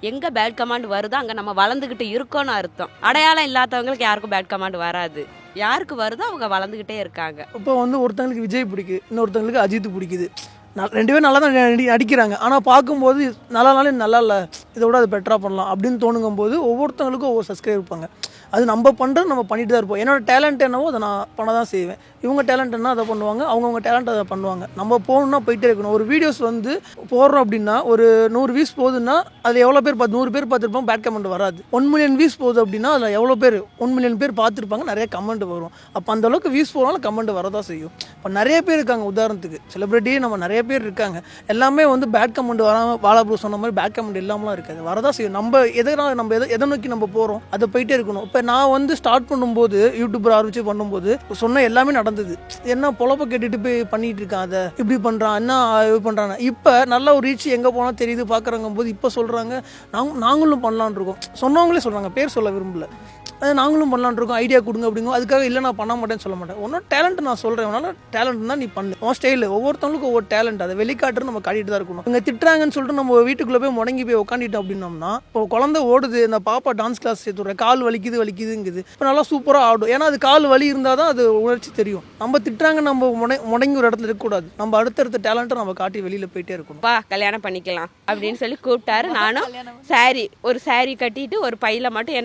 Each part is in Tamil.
எங்க பேட் கமாண்ட் வருதோ அங்க நம்ம வளர்ந்துகிட்டு இருக்கோம்னு அர்த்தம். அடையாளம் இல்லாதவங்களுக்கு யாருக்கும் பேட் கமாண்ட் வராது. யாருக்கு வருதோ அவங்க வளர்ந்துகிட்டே இருக்காங்க. இப்போ வந்து ஒருத்தங்களுக்கு விஜய் பிடிக்குது, இன்னொருத்தங்களுக்கு அஜித் பிடிக்குது. ரெண்டு பேரும் நல்லா தான் நடிக்கிறாங்க. ஆனால் பார்க்கும்போது நல்லானாலும் நல்லா இல்லை, இதை விட அது பெட்டராக பண்ணலாம் அப்படின்னு தோணுங்கும்போது ஒவ்வொருத்தவங்களுக்கும் ஒவ்வொரு சப்ஸ்கிரைப் இருப்பாங்க. அது நம்ம பண்ணுறது நம்ம பண்ணிட்டு தான் இருப்போம். என்னோடய டேலண்ட் என்னவோ அதை நான் பண்ண தான் செய்வேன். இவங்க டேலண்ட் என்ன அதை பண்ணுவாங்க, அவங்கவுங்க டேலண்ட் அதை பண்ணுவாங்க. நம்ம போகணுன்னா போயிட்டே இருக்கணும். ஒரு வீடியோஸ் வந்து போடுறோம் அப்படின்னா ஒரு 100 வியூஸ் போகுதுன்னா அதில் எவ்வளோ பேர் 100 பேர் பார்த்துருப்பாங்க, பேட் கமெண்ட் வராது. 1 மில்லியன் வியூஸ் போகுது அப்படின்னா அதில் எவ்வளோ பேர் 1 மில்லியன் பேர் பார்த்துருப்பாங்க, நிறைய கமெண்ட் வரும். அப்போ அந்தளவுக்கு வியூஸ் போனாலும் கமெண்ட் வரதான் செய்யும். இப்போ நிறைய பேர் இருக்காங்க, உதாரணத்துக்கு செலிபிரிட்டி நம்ம நிறைய பேர் இருக்காங்க. எல்லாமே வந்து பேட் கமெண்ட் வராமல் வாழா ப்ரோ சொன்ன மாதிரி பேட் கமெண்ட் இல்லாமலாம் இருக்காது, வரதான் செய்யும். நம்ம எதை நோக்கி நம்ம போகிறோம் அதை போயிட்டே இருக்கணும். இப்போ நான் வந்து ஸ்டார்ட் பண்ணும்போது யூடியூபர் ஆரம்பிச்சு பண்ணும்போது சொன்ன எல்லாமே நடந்தது. என்ன பொழப்ப கேட்டுட்டு போய் பண்ணிட்டு இருக்கான், அதை இப்படி பண்ணுறான், என்ன இது பண்ணுறாங்க. இப்போ நல்ல ஒரு ரீச் எங்கே போனால் தெரியுது பார்க்குறாங்க போது இப்போ சொல்கிறாங்க நாங்களும் பண்ணலான் இருக்கோம். சொன்னவங்களே சொல்கிறாங்க, பேர் சொல்ல விரும்பல, நாங்களும் பண்ணலான் இருக்கோம், ஐடியா கொடுங்க அப்படிங்க. அதுக்காக இல்லை நான் பண்ண மாட்டேன்னு சொல்ல மாட்டேன். ஒன்றும் டேலண்ட் நான் சொல்கிறேன், அதனால் டேலண்ட் தான் நீ பண்ணு. உன் ஸ்டைல் ஒவ்வொருத்தவங்களுக்கும் ஒவ்வொரு டேலண்ட், அதை வெளிக்காட்டு நம்ம காட்டிட்டு தான் இருக்கணும். இங்கே திட்டுறாங்கன்னு சொல்லிட்டு நம்ம வீட்டுக்குள்ளே போய் முடங்கி போய் உட்காந்துட்டோம் அப்படின்னோம்னா, இப்போ குழந்தை ஓடுது, இந்த பாப்பா டான்ஸ் கிளாஸ் சேர்த்துடுறேன், கால் வலிக்குதுங்குது, இப்போ நல்லா சூப்பராக ஆடும். ஏன்னா அது கால் வலி இருந்தால் தான் அது உணர்ச்சி தெரியும். நம்ம திட்டுறாங்க நம்ம முடங்கி ஒரு இடத்துல இருக்கக்கூடாது. நம்ம அடுத்தடுத்த டேலண்ட்டை நம்ம காட்டி வெளியில் போயிட்டே இருக்கணும். வா கல்யாணம் பண்ணிக்கலாம் அப்படின்னு சொல்லி கூப்பிட்டாரு. நானும் ஒரு சாரி கட்டிட்டு ஒரு பையில மட்டும்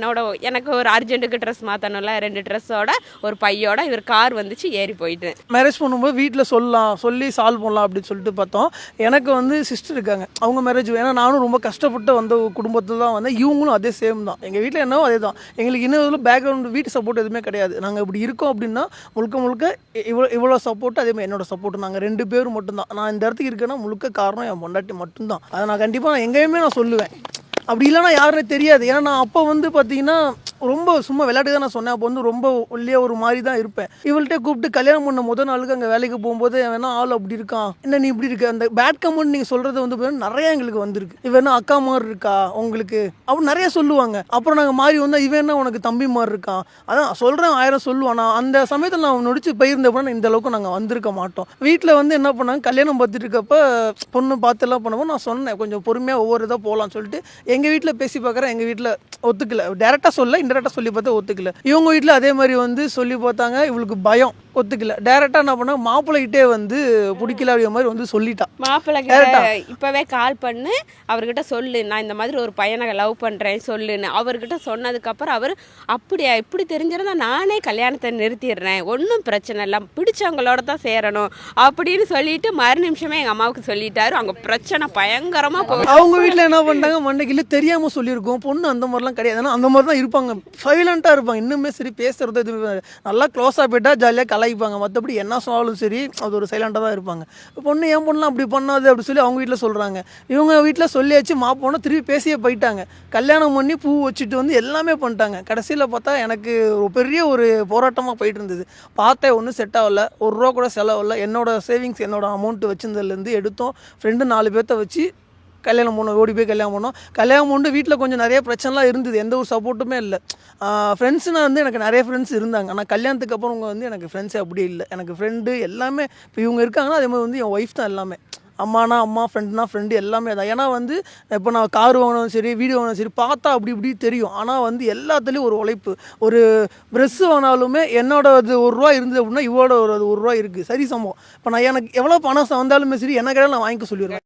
எனக்கு ஒரு அர்ஜென்ட்டுக்கு ட்ரெஸ் மாற்றணும்ல, 2 ட்ரெஸ்ஸோட ஒரு பையோட இவர் கார் வந்துச்சு, ஏறி போயிட்டு மேரேஜ் பண்ணும்போது வீட்டில் சொல்லி சால்வ் பண்ணலாம் அப்படின்னு சொல்லிட்டு பார்த்தோம். எனக்கு வந்து சிஸ்டர் இருக்காங்க, அவங்க மேரேஜ். ஏன்னா நானும் ரொம்ப கஷ்டப்பட்டு வந்த குடும்பத்தில் தான் வந்தேன், இவங்களும் அதே சேம் தான். எங்கள் வீட்டில் என்னவோ அதே தான். எங்களுக்கு இன்னும் பேக்ரவுண்ட் வீட்டு சப்போர்ட் எதுவுமே கிடையாது. நாங்கள் இப்படி இருக்கோம் அப்படின்னா முழுக்க இவ்வளோ சப்போர்ட், அதே மாதிரி என்னோட சப்போர்ட். நாங்கள் 2 பேரும் மட்டும்தான். நான் இந்த இடத்துக்கு இருக்கேன்னா முழுக்க காரணம் என் பொண்டாட்டி மட்டும்தான். அதை நான் கண்டிப்பாக எங்கேயுமே நான் சொல்லுவேன். அப்படி இல்லைனா யாருன்னு தெரியாது. ஏன்னா நான் அப்போ வந்து பார்த்தீங்கன்னா ரொம்ப சும்மா விளையாட்டு தான் நான் சொன்னேன். அப்போ வந்து ரொம்ப ஒல்லியாக ஒரு மாதிரி தான் இருப்பேன். இவள்கிட்ட கூப்பிட்டு கல்யாணம் பண்ண முதல் நாளுக்கு அங்கே வேலைக்கு போகும்போது வேணா ஆள் அப்படி இருக்கான், என்ன நீ இப்படி இருக்க, அந்த பேட் கமெண்ட் நீங்கள் சொல்கிறது வந்து நிறையா எங்களுக்கு வந்திருக்கு. இவன் அக்கா மாதிரி இருக்கா உங்களுக்கு அப்படி நிறைய சொல்லுவாங்க. அப்புறம் நாங்கள் மாறி வந்தால் இவன் என்ன உனக்கு தம்பி மாதிரி இருக்கான், அதான் சொல்கிறேன் 1000 சொல்லுவான். நான் அந்த சமயத்தில் நான் நொடிச்சு போயிருந்தப்போ இந்த அளவுக்கு நாங்கள் வந்திருக்க மாட்டோம். வீட்டில் வந்து என்ன பண்ணாங்க, கல்யாணம் பார்த்துட்டு இருக்கப்போ பொண்ணு பார்த்துலாம் பண்ணுவோம். நான் சொன்னேன் கொஞ்சம் பொறுமையாக ஒவ்வொரு இதாக போகலான்னு சொல்லிட்டு. எங்கள் வீட்டில் பேசி பார்க்குறேன், எங்கள் வீட்டில் ஒத்துக்கல. டேரெக்டாக சொல்ல இன்டெரக்டாக சொல்லி பார்த்தா ஒத்துக்கல. இவங்க வீட்டில் அதே மாதிரி வந்து சொல்லி பார்த்தாங்க, இவளுக்கு பயம், ஒத்துக்கல. டேரெக்டாக என்ன பண்ணாங்க, மாப்பிள்ளைகிட்டே வந்து பிடிக்கல அப்படிங்கிற மாதிரி வந்து சொல்லிட்டான். மாப்பிள்ளை இப்போவே கால் பண்ணு, அவர்கிட்ட சொல்லு, நான் இந்த மாதிரி ஒரு பையனை லவ் பண்ணுறேன் சொல்லுன்னு. அவர்கிட்ட சொன்னதுக்கப்புறம் அவர் அப்படியா, இப்படி தெரிஞ்சிருந்தா நானே கல்யாணத்தை நிறுத்திடுறேன், ஒன்றும் பிரச்சனை இல்லை, பிடிச்சவங்களோட தான் சேரணும் அப்படின்னு சொல்லிட்டு மறு நிமிஷமே எங்கள் அம்மாவுக்கு சொல்லிட்டாரு. அவங்க பிரச்சனை பயங்கரமாக போகும். அவங்க வீட்டில் என்ன பண்ணிட்டாங்க, மண்டைக்கு இல்லை தெரியாமல் சொல்லியிருக்கோம், பொண்ணு அந்த மாதிரிலாம் கிடையாது. ஆனால் அந்த மாதிரி தான் இருப்பாங்க, சைலண்ட்டாக இருப்பாங்க. இன்னுமே சரி பேசுறது எதுவுமே நல்லா க்ளோஸாக போயிட்டா ஜாலியாக கலாய்ப்பாங்க. மற்றபடி என்ன சொன்னாலும் சரி அது ஒரு சைலண்டாக தான் இருப்பாங்க. பொண்ணு ஏன் பொண்ணலாம் அப்படி பண்ணாது அப்படி சொல்லி அவங்க வீட்டில் சொல்கிறாங்க. இவங்க வீட்டில் சொல்லியாச்சு, மாப்போனா திருப்பி பேசியே போயிட்டாங்க. கல்யாணம் பண்ணி பூ வச்சுட்டு வந்து எல்லாமே பண்ணிட்டாங்க. கடைசியில் பார்த்தா எனக்கு ஒரு பெரிய ஒரு போராட்டமாக போயிட்டு இருந்தது. பார்த்தேன் ஒன்றும் செட் ஆகலை, ₹1 கூட செலவில்லை. என்னோட சேவிங்ஸ் என்னோட அமௌண்ட்டு வச்சிருந்ததுலேருந்து எடுத்தோம். ஃப்ரெண்டு 4 பேர்த்த வச்சு கல்யாணம் பண்ணோம். ஓடி போய் கல்யாணம் பண்ணோம். கல்யாணம் பண்ணி வீட்டில் கொஞ்சம் நிறைய பிரச்சனைலாம் இருந்தது, எந்த ஒரு சப்போர்ட்டுமே இல்லை. ஃப்ரெண்ட்ஸ்னா வந்து எனக்கு நிறைய ஃப்ரெண்ட்ஸ் இருந்தாங்க. ஆனால் கல்யாணத்துக்கு அப்புறம் அவங்க வந்து எனக்கு ஃப்ரெண்ட்ஸே அப்படியே இல்லை. எனக்கு ஃப்ரெண்டு எல்லாமே இப்போ இவங்க இருக்காங்கன்னா அதே மாதிரி வந்து என் ஒய்ஃப் தான் எல்லாமே. அம்மானா அம்மா, ஃப்ரெண்டுனா ஃப்ரெண்டு, எல்லாமே தான். ஏன்னா வந்து இப்போ நான் கார் வாங்கினாலும் சரி, வீடியோ வாங்கினாலும் சரி, பார்த்தா அப்படி இப்படி தெரியும். ஆனால் வந்து எல்லாத்துலேயும் ஒரு உழைப்பு. ஒரு ட்ரெஸ்ஸு வாங்கினாலுமே என்னோட அது ₹1 இருந்தது அப்படின்னா இவோட ஒரு ₹1 இருக்குது, சரி சம்பவம். இப்போ நான் எனக்கு எவ்வளோ பணம் வந்தாலுமே சரி என்ன கேட்டாலும் நான் வாங்கிக்க சொல்லிடுவேன்.